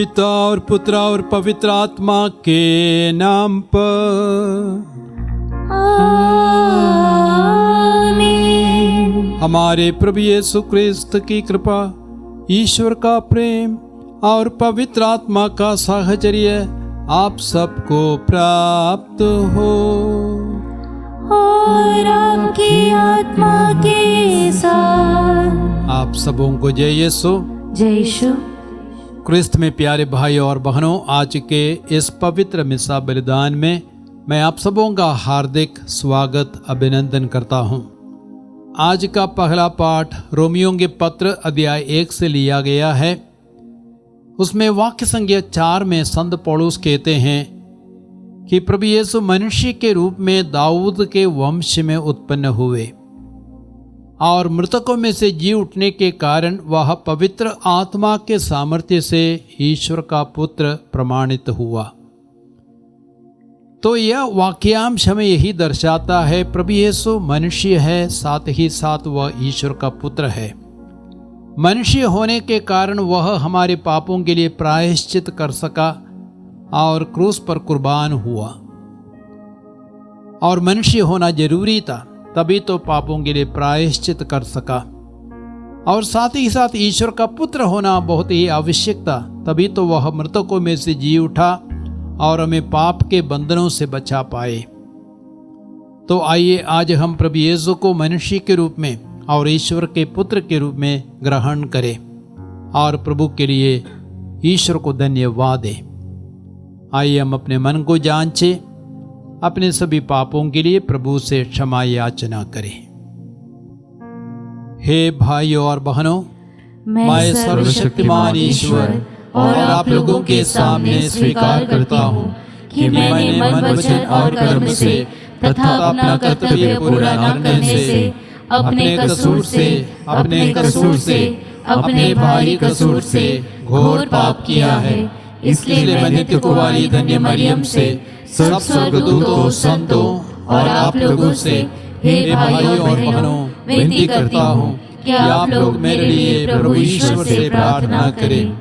पिता और पुत्र और पवित्र आत्मा के नाम पर आमीन। हमारे प्रभु यीशु क्रिस्त की कृपा, ईश्वर का प्रेम और पवित्र आत्मा का साहचर्य आप सबको प्राप्त हो और आपकी आत्मा के साथ। आप सबों को जय यीशु। जय यीशु। क्रिस्त में प्यारे भाई और बहनों, आज के इस पवित्र मिसा बलिदान में मैं आप सबों का हार्दिक स्वागत अभिनंदन करता हूं। आज का पहला पाठ रोमियों के पत्र अध्याय 1 से लिया गया है। उसमें वाक्य संख्या 4 में संत पौलुस कहते हैं कि प्रभु यीशु मनुष्य के रूप में दाऊद के वंश में उत्पन्न हुए और मृतकों में से जी उठने के कारण वह पवित्र आत्मा के सामर्थ्य से ईश्वर का पुत्र प्रमाणित हुआ। तो यह वाक्यांश हमें यही दर्शाता है, प्रभु यीशु मनुष्य है, साथ ही साथ वह ईश्वर का पुत्र है। मनुष्य होने के कारण वह हमारे पापों के लिए प्रायश्चित कर सका और क्रूस पर कुर्बान हुआ। और मनुष्य होना जरूरी था, तभी तो पापों के लिए प्रायश्चित कर सका। और साथ ही साथ ईश्वर का पुत्र होना बहुत ही आवश्यक था, तभी तो वह मृतकों में से जी उठा और हमें पाप के बंधनों से बचा पाए। तो आइए आज हम प्रभु यीशु को मनुष्य के रूप में और ईश्वर के पुत्र के रूप में ग्रहण करें और प्रभु के लिए ईश्वर को धन्यवाद दें। आइए हम अपने मन को जांचें, अपने सभी पापों के लिए प्रभु से क्षमा याचना करें। हे भाइयों और बहनों, मैं सर्वशक्तिमान ईश्वर और आप लोगों के सामने स्वीकार करता हूँ कि मैंने मन, वचन और कर्म से तथा अपना कर्तव्य पूरा न करने से, अपने कसूर से, अपने भारी कसूर से घोर पाप किया है। इसलिए मैं नित्य कुंवारी धन्य मरियम से, सब स्वर्गदूतों, संतों और आप लोगों से, हे भाइयों और बहनों, विनती करता हूँ कि आप लोग मेरे लिए प्रभु ईश्वर से प्रार्थना करें।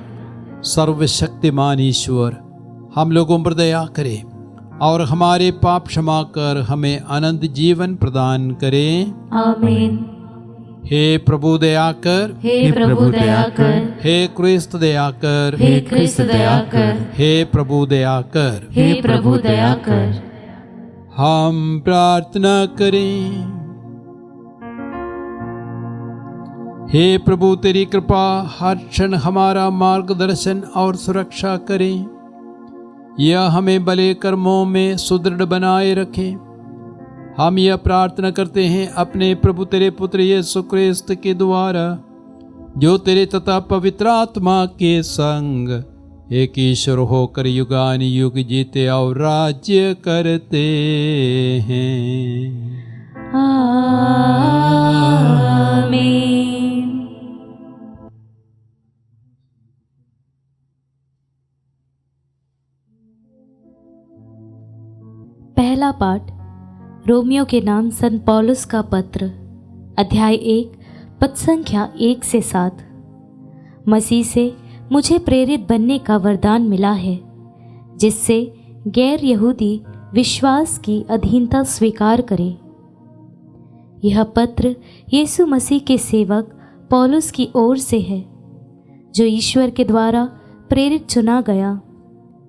सर्वशक्तिमान ईश्वर हम लोगों पर दया करे और हमारे पाप क्षमा कर हमें अनंत जीवन प्रदान करें। आमीन। हे प्रभु दया कर, हे प्रभु दया कर, हे क्रिस्त दया कर, हे क्रिस्त दया कर, हे प्रभु दया कर, हे प्रभु दया कर। हम प्रार्थना करें। हे प्रभु तेरी कृपा हर क्षण हमारा मार्गदर्शन और सुरक्षा करें। यह हमें भले कर्मों में सुदृढ़ बनाए रखे। हम यह प्रार्थना करते हैं अपने प्रभु तेरे पुत्र यीशु क्रिस्त के द्वारा, जो तेरे तथा पवित्र आत्मा के संग एक ईश्वर होकर युगान युग जीते और राज्य करते हैं। आमीन। पहला पाठ रोमियो के नाम संत पौलुस का पत्र, अध्याय 1, पद संख्या 1 से 7। मसीह से मुझे प्रेरित बनने का वरदान मिला है, जिससे गैर यहूदी विश्वास की अधीनता स्वीकार करें। यह पत्र यीशु मसीह के सेवक पौलुस की ओर से है, जो ईश्वर के द्वारा प्रेरित चुना गया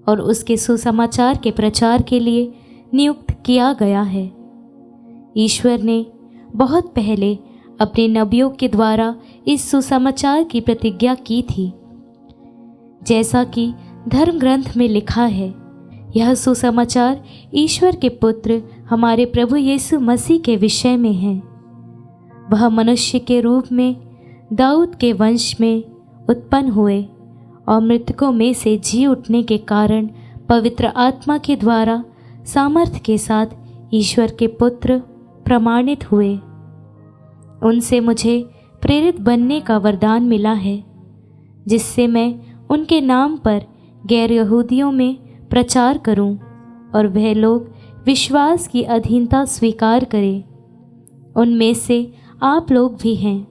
और उसके सुसमाचार के प्रचार के लिए नियुक्त किया गया है। ईश्वर ने बहुत पहले अपने नबियों के द्वारा इस सुसमाचार की प्रतिज्ञा की थी। जैसा कि धर्म ग्रंथ में लिखा है, यह सुसमाचार ईश्वर के पुत्र हमारे प्रभु यीशु मसीह के विषय में है। वह मनुष्य के रूप में दाऊद के वंश में उत्पन्न हुए और मृतकों में से जी उठने के कारण पवित्र आत्मा के द्वारा सामर्थ्य के साथ ईश्वर के पुत्र प्रमाणित हुए। उनसे मुझे प्रेरित बनने का वरदान मिला है, जिससे मैं उनके नाम पर गैर यहूदियों में प्रचार करूं और वह लोग विश्वास की अधीनता स्वीकार करें। उनमें से आप लोग भी हैं,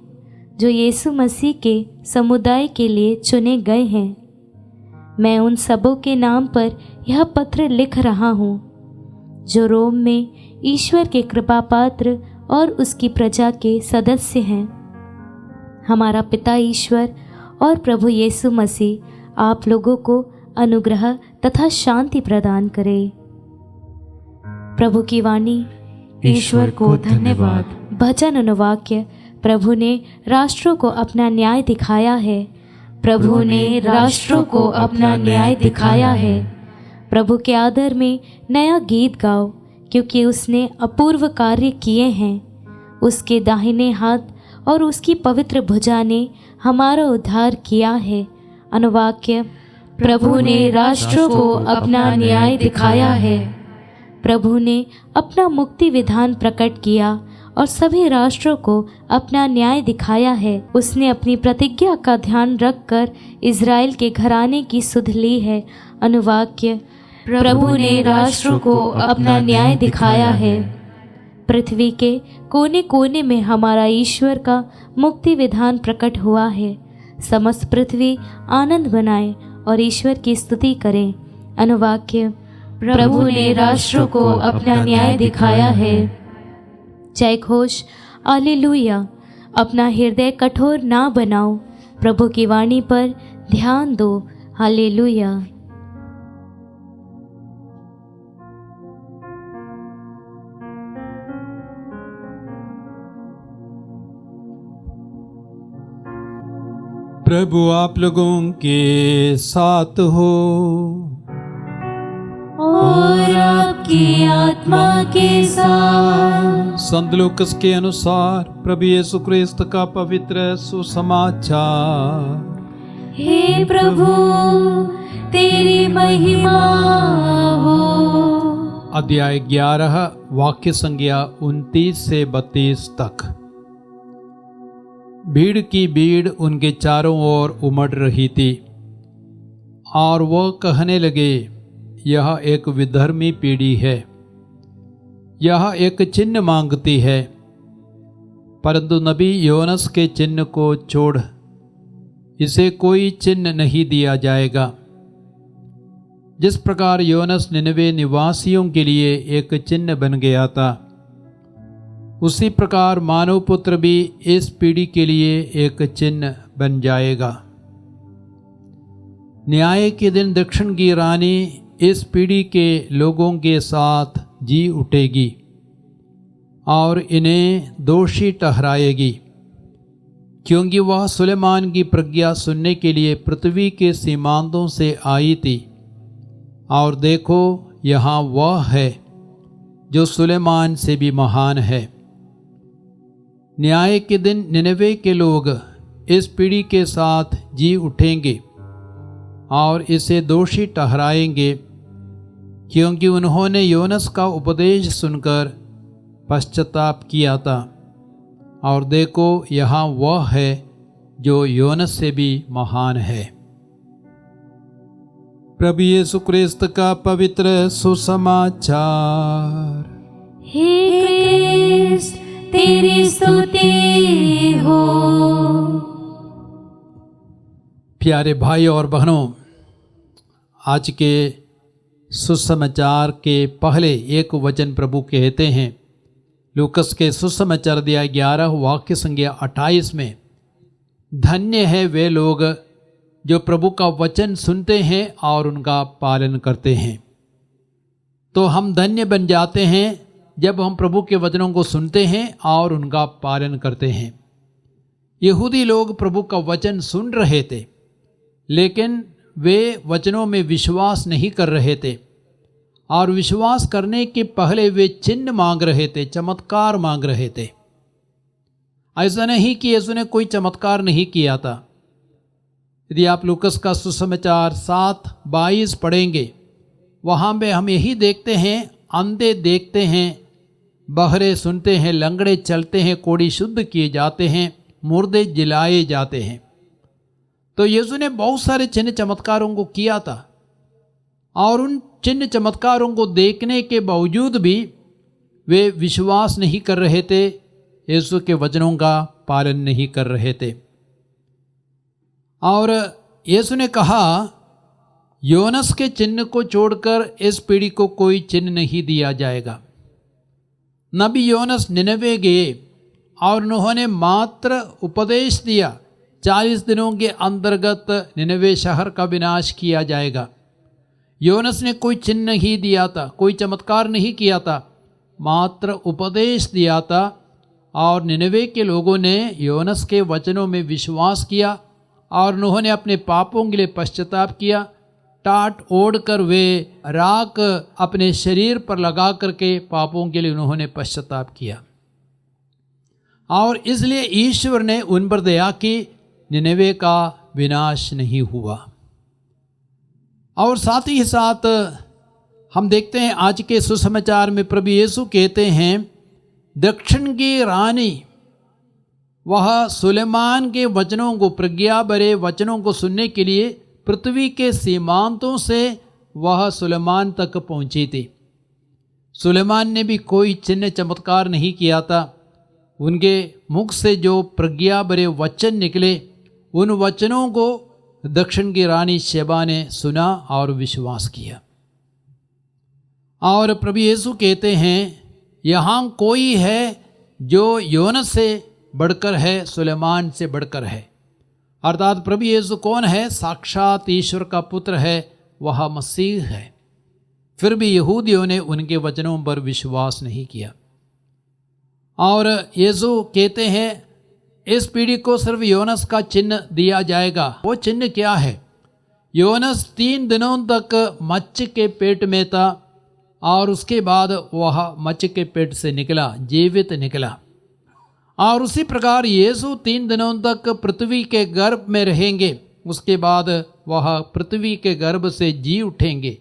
जो यीशु मसीह के समुदाय के लिए चुने गए हैं। मैं उन सबों के नाम पर यह पत्र लिख रहा हूँ जो रोम में ईश्वर के कृपा पात्र और उसकी प्रजा के सदस्य हैं। हमारा पिता ईश्वर और प्रभु यीशु मसीह आप लोगों को अनुग्रह तथा शांति प्रदान करे। प्रभु की वाणी। ईश्वर को धन्यवाद। भजन अनुवाक्य। प्रभु ने राष्ट्रों को अपना न्याय दिखाया है। प्रभु ने राष्ट्रों को अपना न्याय दिखाया है। प्रभु के आदर में नया गीत गाओ, क्योंकि उसने अपूर्व कार्य किए हैं। उसके दाहिने हाथ और उसकी पवित्र भुजा ने हमारा उद्धार किया है। अनुवाक्य। प्रभु ने राष्ट्रों को अपना न्याय दिखाया है। प्रभु ने अपना मुक्ति विधान प्रकट किया और सभी राष्ट्रों को अपना न्याय दिखाया है। उसने अपनी प्रतिज्ञा का ध्यान रखकर इज़राइल के घराने की सुध ली है। अनुवाक्य। प्रभु ने राष्ट्रों को अपना न्याय दिखाया है। पृथ्वी के कोने कोने में हमारा ईश्वर का मुक्ति विधान प्रकट हुआ है। समस्त पृथ्वी आनंद मनाए और ईश्वर की स्तुति करें। अनुवाक्य। प्रभु ने राष्ट्रों को अपना न्याय दिखाया है। जय घोष। हालेलुया। अपना हृदय कठोर ना बनाओ, प्रभु की वाणी पर ध्यान दो। हालेलुया। प्रभु आप लोगों के साथ हो और आपकी आत्मा के साथ। संत लूकस के अनुसार प्रभु यीशु क्रिस्त का पवित्र सुसमाचार। हे प्रभु, तेरी महिमा हो। अध्याय 11 वाक्य संज्ञा 29 से 32 तक। भीड़ की भीड़ उनके चारों ओर उमड़ रही थी और वह कहने लगे, यह एक विधर्मी पीढ़ी है। यह एक चिन्ह मांगती है, परंतु नबी योनस के चिन्ह को छोड़ इसे कोई चिन्ह नहीं दिया जाएगा। जिस प्रकार योनस निनवे निवासियों के लिए एक चिन्ह बन गया था, उसी प्रकार मानव पुत्र भी इस पीढ़ी के लिए एक चिन्ह बन जाएगा। न्याय के दिन दक्षिण की रानी इस पीढ़ी के लोगों के साथ जी उठेगी और इन्हें दोषी ठहराएगी, क्योंकि वह सुलेमान की प्रज्ञा सुनने के लिए पृथ्वी के सीमांतों से आई थी। और देखो, यहाँ वह है जो सुलेमान से भी महान है। न्याय के दिन निनवे के लोग इस पीढ़ी के साथ जी उठेंगे और इसे दोषी ठहराएंगे, क्योंकि उन्होंने योनस का उपदेश सुनकर पश्चाताप किया था। और देखो, यहाँ वह है जो योनस से भी महान है। प्रभु यीशु क्रिस्त का पवित्र सुसमाचार। हे क्रिस्त, तेरी स्तुति हो। प्यारे भाई और बहनों, आज के सुसमाचार के पहले एक वचन प्रभु कहते हैं लूकस के सुसमाचार अध्याय 11 वाक्य संज्ञा 28 में, धन्य है वे लोग जो प्रभु का वचन सुनते हैं और उनका पालन करते हैं। तो हम धन्य बन जाते हैं जब हम प्रभु के वचनों को सुनते हैं और उनका पालन करते हैं। यहूदी लोग प्रभु का वचन सुन रहे थे, लेकिन वे वचनों में विश्वास नहीं कर रहे थे, और विश्वास करने के पहले वे चिन्ह मांग रहे थे, चमत्कार मांग रहे थे। ऐसा नहीं कि यीशु ने कोई चमत्कार नहीं किया था। यदि आप लूकस का सुसमाचार 7:22 पढ़ेंगे, वहाँ पे हम यही देखते हैं, अंधे देखते हैं, बहरे सुनते हैं, लंगड़े चलते हैं, कोढ़ी शुद्ध किए जाते हैं, मुर्दे जिलाए जाते हैं। तो यीशु ने बहुत सारे चिन्ह चमत्कारों को किया था, और उन चिन्ह चमत्कारों को देखने के बावजूद भी वे विश्वास नहीं कर रहे थे, यीशु के वचनों का पालन नहीं कर रहे थे। और यीशु ने कहा योनस के चिन्ह को छोड़कर इस पीढ़ी को कोई चिन्ह नहीं दिया जाएगा। नबी योनस निनवे गए और उन्होंने मात्र उपदेश दिया, 40 दिनों के अंतर्गत निनवे शहर का विनाश किया जाएगा। योनस ने कोई चिन्ह नहीं दिया था, कोई चमत्कार नहीं किया था, मात्र उपदेश दिया था। और निनवे के लोगों ने योनस के वचनों में विश्वास किया और उन्होंने अपने पापों के लिए पश्चाताप किया। टाट ओढ़ कर वे राख अपने शरीर पर लगा करके पापों के लिए उन्होंने पश्चाताप किया और इसलिए ईश्वर ने उन पर दया की, निनवे का विनाश नहीं हुआ। और साथ ही साथ हम देखते हैं आज के सुसमाचार में प्रभु यीशु कहते हैं, दक्षिण की रानी वह सुलेमान के वचनों को, प्रज्ञा भरे वचनों को सुनने के लिए पृथ्वी के सीमांतों से वह सुलेमान तक पहुंची थी। सुलेमान ने भी कोई चिन्ह चमत्कार नहीं किया था। उनके मुख से जो प्रज्ञा भरे वचन निकले, उन वचनों को दक्षिण की रानी शेबा ने सुना और विश्वास किया। और प्रभु यीशु कहते हैं, यहाँ कोई है जो योनस से बढ़कर है, सुलेमान से बढ़कर है। अर्थात प्रभु यीशु कौन है? साक्षात ईश्वर का पुत्र है, वह मसीह है। फिर भी यहूदियों ने उनके वचनों पर विश्वास नहीं किया। और यीशु कहते हैं, इस पीढ़ी को सिर्फ योनस का चिन्ह दिया जाएगा। वो चिन्ह क्या है? योनस 3 दिनों तक मच्छी के पेट में था और उसके बाद वह मच्छी के पेट से निकला, जीवित निकला। और उसी प्रकार यीशु 3 दिनों तक पृथ्वी के गर्भ में रहेंगे, उसके बाद वह पृथ्वी के गर्भ से जी उठेंगे।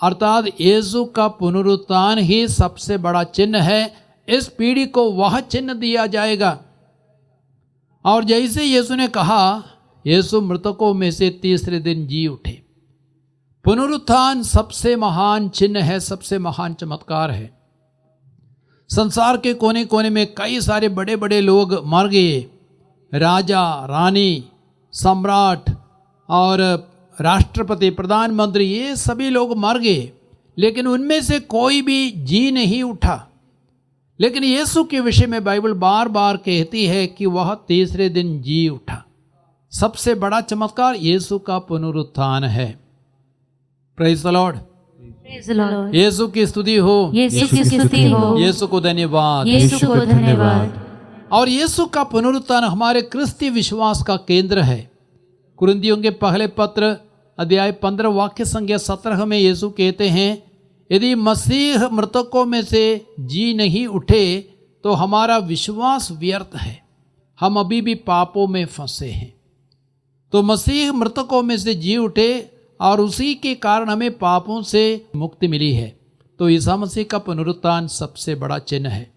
अर्थात यीशु का पुनरुत्थान ही सबसे बड़ा चिन्ह है। इस पीढ़ी को वह चिन्ह दिया जाएगा। और जैसे यीशु ने कहा, यीशु मृतकों में से तीसरे दिन जी उठे। पुनरुत्थान सबसे महान चिन्ह है, सबसे महान चमत्कार है। संसार के कोने कोने में कई सारे बड़े बड़े लोग मर गए, राजा, रानी, सम्राट और राष्ट्रपति, प्रधानमंत्री, ये सभी लोग मर गए, लेकिन उनमें से कोई भी जी नहीं उठा। लेकिन यीशु के विषय में बाइबल बार बार कहती है कि वह तीसरे दिन जी उठा। सबसे बड़ा चमत्कार यीशु का पुनरुत्थान है। Praise the Lord. यीशु की स्तुति हो, यीशु की स्तुति हो, यीशु को धन्यवाद, यीशु को धन्यवाद। और यीशु का पुनरुत्थान हमारे क्रिस्ती विश्वास का केंद्र है। कुरिन्थियों के पहले पत्र अध्याय 15 वाक्य संख्या 17 में यीशु कहते हैं, यदि मसीह मृतकों में से जी नहीं उठे तो हमारा विश्वास व्यर्थ है, हम अभी भी पापों में फंसे हैं। तो मसीह मृतकों में से जी उठे और उसी के कारण हमें पापों से मुक्ति मिली है। तो ईसा मसीह का पुनरुत्थान सबसे बड़ा चिन्ह है।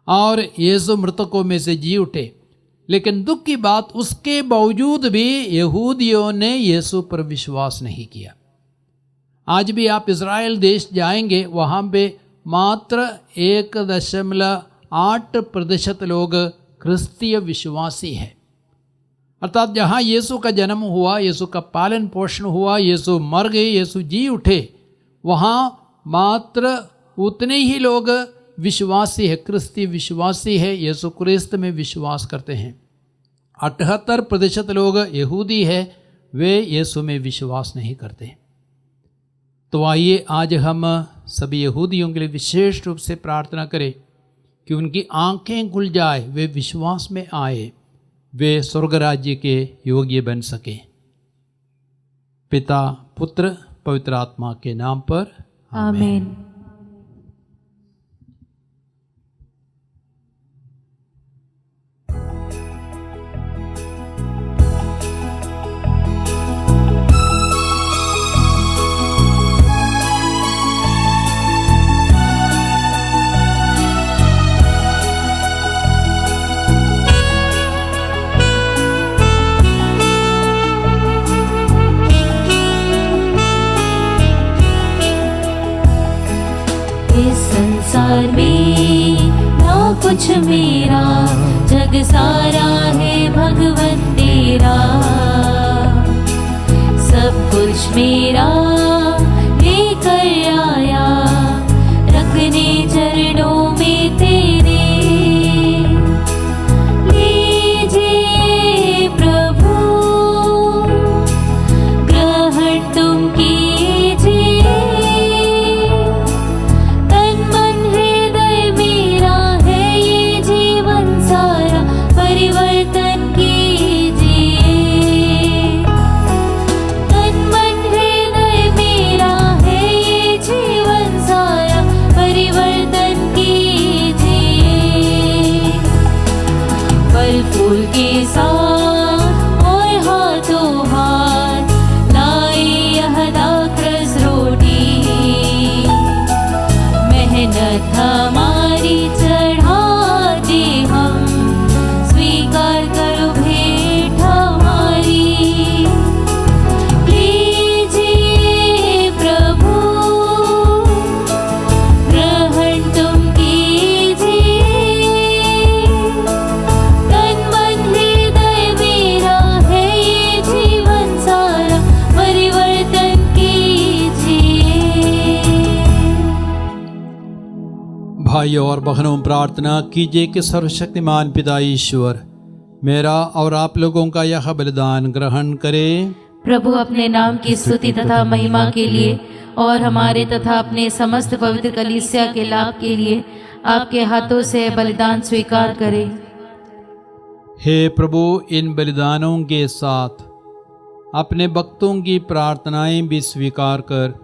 और यीशु मृतकों में से जी उठे, लेकिन दुख की बात, उसके बावजूद भी यहूदियों ने यीशु पर विश्वास नहीं किया। आज भी आप इज़राइल देश जाएंगे, वहाँ पे मात्र 1.8% लोग क्रिस्तीय विश्वासी हैं। अर्थात जहाँ यीशु का जन्म हुआ, यीशु का पालन पोषण हुआ, यीशु मर गए, यीशु जी उठे, वहाँ मात्र उतने ही लोग विश्वासी है, क्रिस्ती विश्वासी है, यीशु क्रिस्त में विश्वास करते हैं। 78% लोग यहूदी है, वे यीशु में विश्वास नहीं करते। तो आइए आज हम सभी यहूदियों के लिए विशेष रूप से प्रार्थना करें कि उनकी आंखें खुल जाए, वे विश्वास में आए, वे स्वर्ग राज्य के योग्य बन सके। पिता, पुत्र, पवित्र आत्मा के नाम पर आमीन। संसार में ना कुछ मेरा, जग सारा है भगवन तेरा। सब कुछ मेरा लेकर आया, रखने चरणों में तेरे। लीजिए प्रभु, ग्रहण तुम कीजिए। तन मन हृदय मेरा है ये जीवन सारा, परिवर्तन कीजिए। तन मन हृदय मेरा है ये जीवन सारा, परिवर्तन कीजिए। फल फूल के साथ और हाथों हाथ लाई यह दाखरस रोटी। मेहनत हमारी चढ़ाते हम, स्वीकार करो भेंट हमारी। लीजिए प्रभु, ग्रहण तुम कीजिए। तन मन हृदय मेरा है ये जीवन सारा, परिवर्तन कीजिए। भाइयों और बहनों, प्रार्थना कीजिए कि सर्वशक्तिमान पिता ईश्वर मेरा और आप लोगों का यह बलिदान ग्रहण करे। प्रभु अपने नाम की स्तुति तथा महिमा के लिए और हमारे तथा अपने समस्त पवित्र कलीसिया के लाभ के लिए आपके हाथों से बलिदान स्वीकार करे। हे प्रभु, इन बलिदानों के साथ अपने भक्तों की प्रार्थनाएं भी स्वीकार कर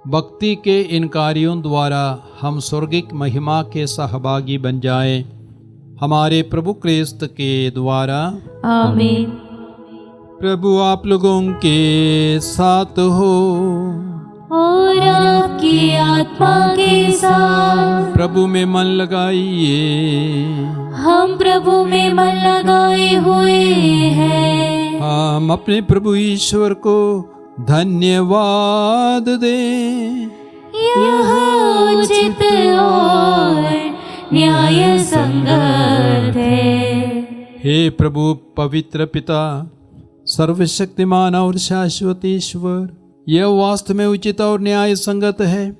भक्ति के इन कार्यों द्वारा हम स्वर्गिक महिमा के सहभागी बन जाएं, हमारे प्रभु क्रिस्त के द्वारा। आमीन। प्रभु आप लोगों के साथ हो, और आपकी आत्मा के साथ। प्रभु में मन लगाइए। हम प्रभु में मन लगाए हुए हैं। हम अपने प्रभु ईश्वर को धन्यवाद दें। यह उचित और न्याय संगत है। हे प्रभु पवित्र पिता, सर्वशक्तिमान और शाश्वत ईश्वर, यह वास्तव में उचित और न्याय संगत है।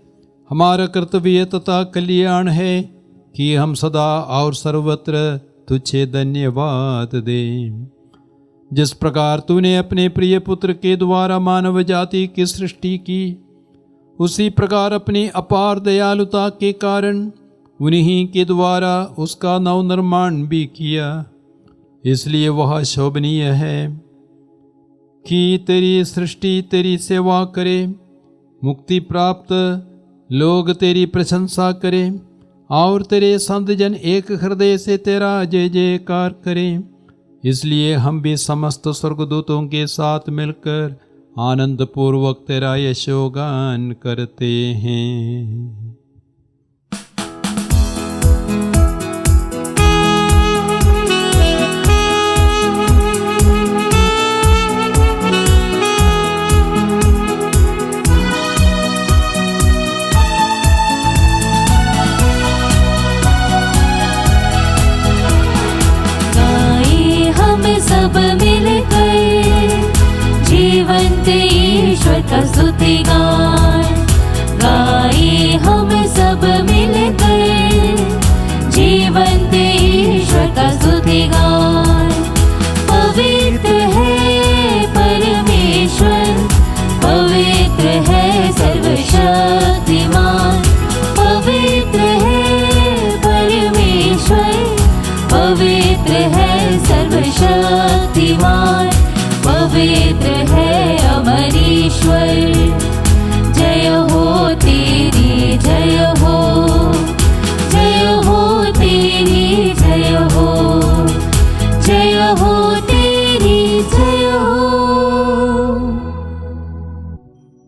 हमारा कर्तव्य तथा कल्याण है कि हम सदा और सर्वत्र तुझे धन्यवाद दें। जिस प्रकार तूने अपने प्रिय पुत्र के द्वारा मानव जाति की सृष्टि की, उसी प्रकार अपनी अपार दयालुता के कारण उन्हीं के द्वारा उसका नवनिर्माण भी किया। इसलिए वह शोभनीय है कि तेरी सृष्टि तेरी सेवा करे, मुक्ति प्राप्त लोग तेरी प्रशंसा करें और तेरे संत जन एक हृदय से तेरा जय जयकार करें। इसलिए हम भी समस्त स्वर्गदूतों के साथ मिलकर आनंद पूर्वक तेरा यशोगान करते हैं। सब मिलकर जीवंत ईश्वर का स्तुति गान गाए। हम सब मिलकर जीवंत ईश्वर का स्तुति गान। पवित्र है परमेश्वर, पवित्र है सर्वशक्तिमान। पवित्र है परमेश्वर, पवित्र है सर्वशक्तिमान। पवित्र है अमरीश्वर। जय हो तेरी जय हो, जय हो तेरी जय हो, जय हो तेरी जय हो।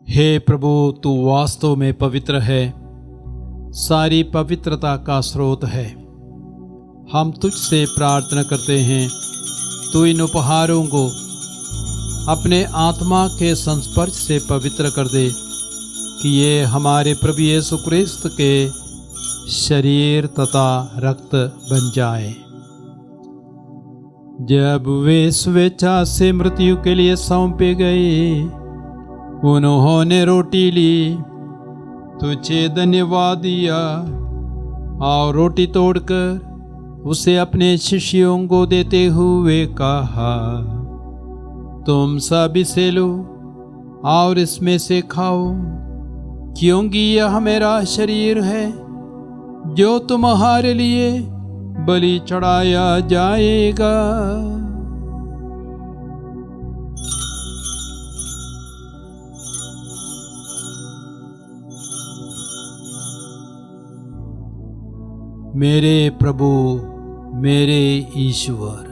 हे प्रभु, तू वास्तव में पवित्र है, सारी पवित्रता का स्रोत है। हम तुझसे प्रार्थना करते हैं, तू इन उपहारों को अपने आत्मा के संस्पर्श से पवित्र कर दे कि ये हमारे प्रभु यीशु क्रिस्त के शरीर तथा रक्त बन जाए। जब वे स्वेच्छा से मृत्यु के लिए सौंपे गए उन्होंने रोटी ली, तुझे धन्यवाद दिया और रोटी तोड़कर उसे अपने शिष्यों को देते हुए कहा, तुम सब इसे लो और इसमें से खाओ, क्योंकि यह मेरा शरीर है जो तुम्हारे लिए बलि चढ़ाया जाएगा। मेरे प्रभु, मेरे ईश्वर।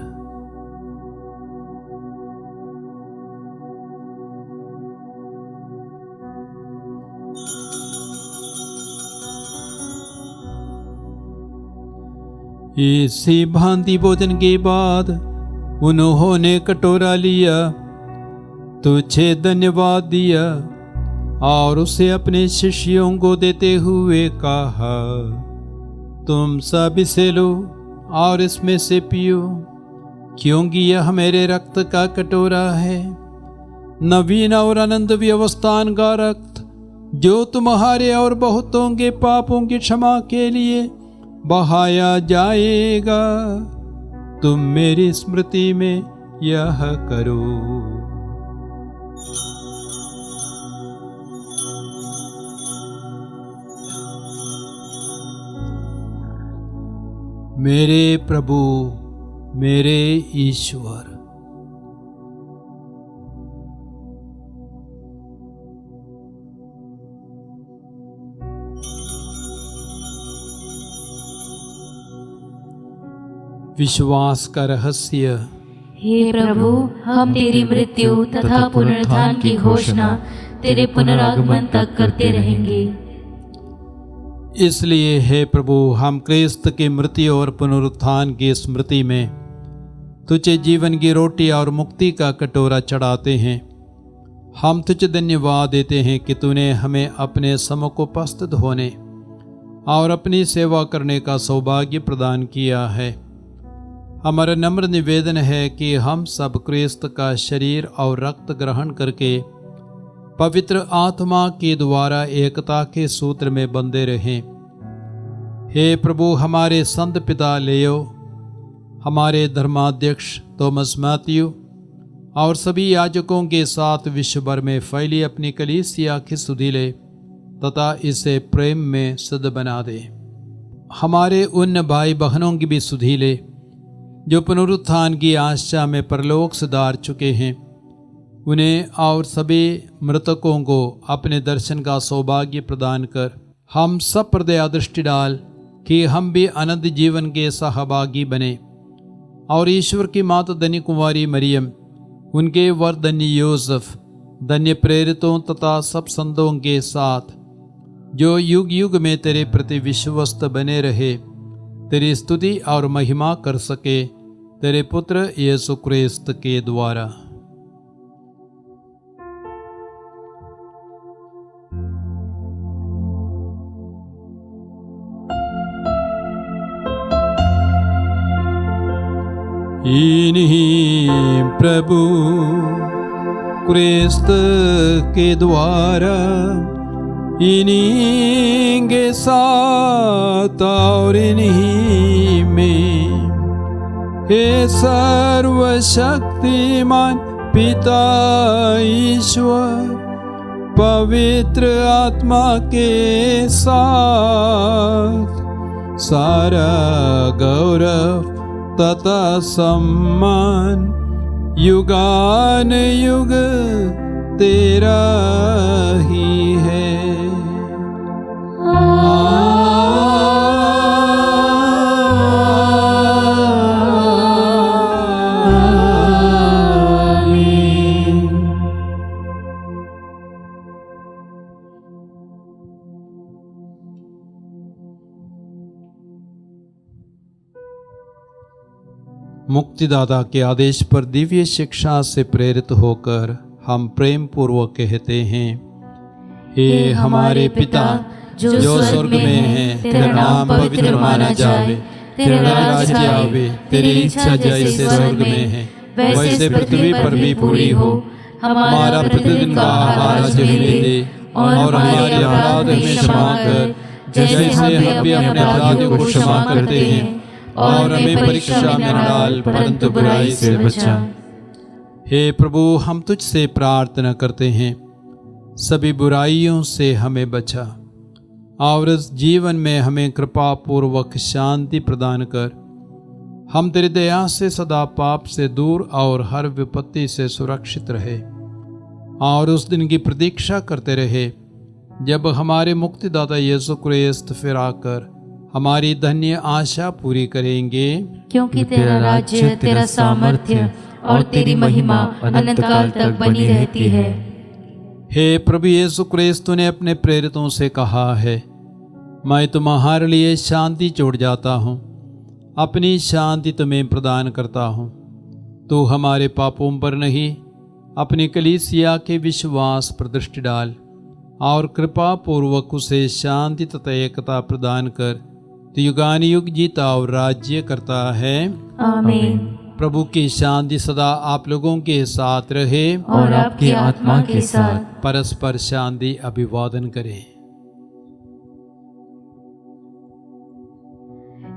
इसी भांति भोजन के बाद उन्होंने कटोरा लिया, तुझे धन्यवाद दिया और उसे अपने शिष्यों को देते हुए कहा, तुम सब इसे लो और इसमें से पियो, क्योंकि यह मेरे रक्त का कटोरा है, नवीन और अनंत व्यवस्थान का रक्त, जो तुम्हारे और बहुतों के पापों की क्षमा के लिए बहाया जाएगा। तुम मेरी स्मृति में यह करो। मेरे प्रभु, मेरे ईश्वर। विश्वास का रहस्य। हे प्रभु, हम तेरी मृत्यु तथा पुनरुत्थान की घोषणा तेरे पुनरागमन तक करते रहेंगे। इसलिए हे प्रभु, हम क्रिस्त की मृत्यु और पुनरुत्थान की स्मृति में तुझे जीवन की रोटी और मुक्ति का कटोरा चढ़ाते हैं। हम तुझे धन्यवाद देते हैं कि तूने हमें अपने सम्मुख उपस्थित होने और अपनी सेवा करने का सौभाग्य प्रदान किया है। हमारा नम्र निवेदन है कि हम सब क्रिस्त का शरीर और रक्त ग्रहण करके पवित्र आत्मा के द्वारा एकता के सूत्र में बंधे रहें। हे प्रभु, हमारे संत पिता लेओ, हमारे धर्माध्यक्ष थॉमस मैथ्यू और सभी याजकों के साथ विश्व भर में फैली अपनी कलीसिया की सुधि ले तथा इसे प्रेम में सिद्ध बना दे। हमारे उन भाई बहनों की भी सुधि ले जो पुनरुत्थान की आशा में परलोक सिधार चुके हैं। उन्हें और सभी मृतकों को अपने दर्शन का सौभाग्य प्रदान कर हम सब पर दया दृष्टि डाल कि हम भी अनंत जीवन के सहभागी बने और ईश्वर की माता धन्य कुंवारी मरियम, उनके वर धन्य यूसुफ, धन्य प्रेरितों तथा सब संतों के साथ जो युग युग में तेरे प्रति विश्वस्त बने रहे, तेरी स्तुति और महिमा कर सके, तेरे पुत्र यीशु क्रिस्त के द्वारा। इन्हीं प्रभु क्रिस्त के द्वारा, इन्हीं के साथ और इन्हीं में, हे सर्वशक्तिमान पिता ईश्वर, पवित्र आत्मा के साथ सारा गौरव तथा सम्मान युगान युग तेरा ही है। मुक्तिदाता के आदेश पर दिव्य शिक्षा से प्रेरित होकर हम प्रेम पूर्वक कहते हैं, हे हमारे पिता जो स्वर्ग में है, तेरा नाम पवित्र माना जावे, तेरा राज्य आवे, तेरी इच्छा जैसे स्वर्ग में है वैसे पृथ्वी पर भी पूरी हो। हमारा प्रतिदिन का आहार आज हमें दे, और हमारे अपराध हमें क्षमा कर, जैसे हम भी अपने अपराधियों को क्षमा करते हैं, और हमें परीक्षा में न डाल, परंतु बुराई से बचा। हे प्रभु, हम तुझसे प्रार्थना करते हैं, सभी बुराइयों से हमें बचा, और इस जीवन में हमें कृपा पूर्वक शांति प्रदान कर। हम तेरी दया से सदा पाप से दूर और हर विपत्ति से सुरक्षित रहे, और उस दिन की प्रतीक्षा करते रहे जब हमारे मुक्तिदाता यीशु क्रिस्त फिर आकर हमारी धन्य आशा पूरी करेंगे। क्योंकि तेरा राज्य, तेरा सामर्थ्य और तेरी महिमा अनंत काल तक बनी रहती है। हे प्रभु यीशु क्रिस्त, तूने अपने प्रेरितों से कहा है, मैं तुम्हारे लिए शांति छोड़ जाता हूँ, अपनी शांति तुम्हें प्रदान करता हूँ। तू हमारे पापों पर नहीं, अपनी कलीसिया के विश्वास पर दृष्टि डाल, और कृपा पूर्वक उसे शांति तथा एकता प्रदान कर। तू युगानुयुग जीता और राज्य करता है। आमीन। प्रभु की शांति सदा आप लोगों के साथ रहे, और आपकी आत्मा के साथ। परस्पर शांति अभिवादन करें।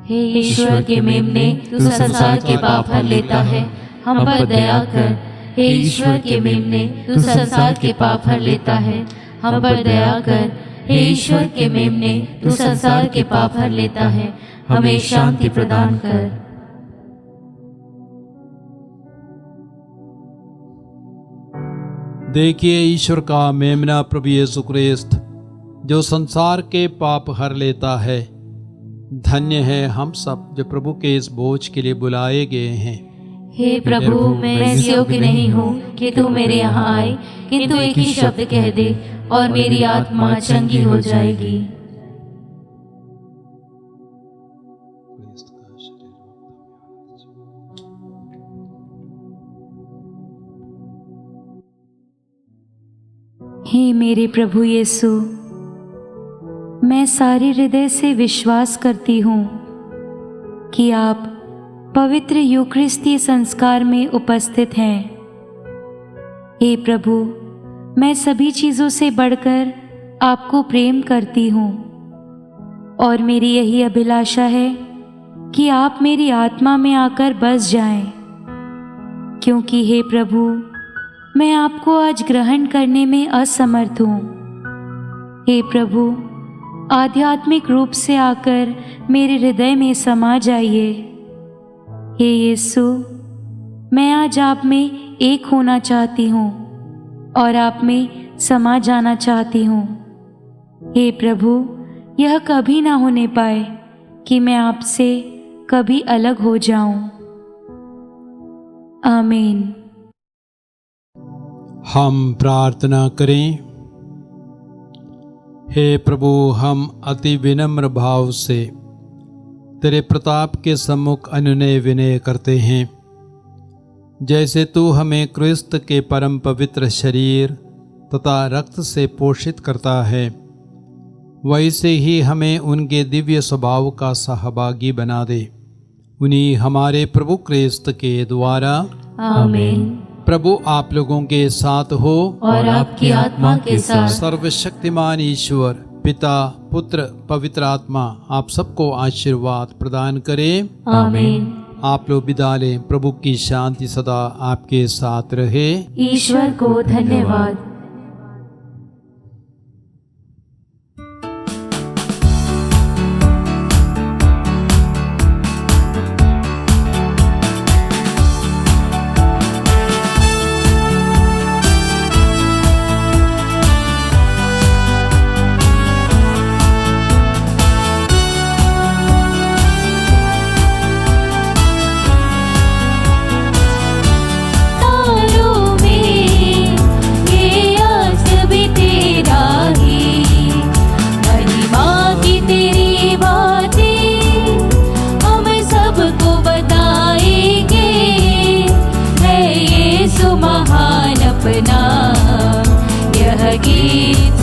हे ईश्वर के मेमने, तू संसार के पाप हर लेता है, हम पर दया कर। हे ईश्वर के मेमने, तू संसार के पाप हर लेता है, हम पर दया कर। हे ईश्वर के मेमने, तू संसार के पाप हर लेता है, हमें शांति प्रदान कर। देखिए ईश्वर का मेमना प्रभु यीशु क्रिस्त, जो संसार के पाप हर लेता है। धन्य है हम सब जो प्रभु के इस बोझ के लिए बुलाए गए हैं। हे प्रभु, मैं इस योग्य नहीं हूँ कि तू मेरे यहाँ आए, किंतु एक ही शब्द कह दे और मेरी आत्मा चंगी हो जाएगी। हे मेरे प्रभु यीशु, मैं सारे हृदय से विश्वास करती हूँ कि आप पवित्र यूकरिस्तीय संस्कार में उपस्थित हैं। हे प्रभु, मैं सभी चीज़ों से बढ़कर आपको प्रेम करती हूँ, और मेरी यही अभिलाषा है कि आप मेरी आत्मा में आकर बस जाएं, क्योंकि हे प्रभु, मैं आपको आज ग्रहण करने में असमर्थ हूँ। हे प्रभु, आध्यात्मिक रूप से आकर मेरे हृदय में समा जाइए। हे यीशु, मैं आज आप में एक होना चाहती हूँ और आप में समा जाना चाहती हूँ। हे प्रभु, यह कभी ना होने पाए कि मैं आपसे कभी अलग हो जाऊं। आमीन। हम प्रार्थना करें। हे प्रभु, हम अति विनम्र भाव से तेरे प्रताप के सम्मुख अनुनय विनय करते हैं। जैसे तू हमें क्रिस्त के परम पवित्र शरीर तथा रक्त से पोषित करता है, वैसे ही हमें उनके दिव्य स्वभाव का सहभागी बना दे। उन्हीं हमारे प्रभु क्रिस्त के द्वारा। आमीन। प्रभु आप लोगों के साथ हो और आपकी आत्मा के साथ। सर्वशक्तिमान ईश्वर पिता, पुत्र, पवित्र आत्मा आप सबको आशीर्वाद प्रदान करें। आमीन। आप लोग विदा लें। प्रभु की शांति सदा आपके साथ रहे। ईश्वर को धन्यवाद। गीत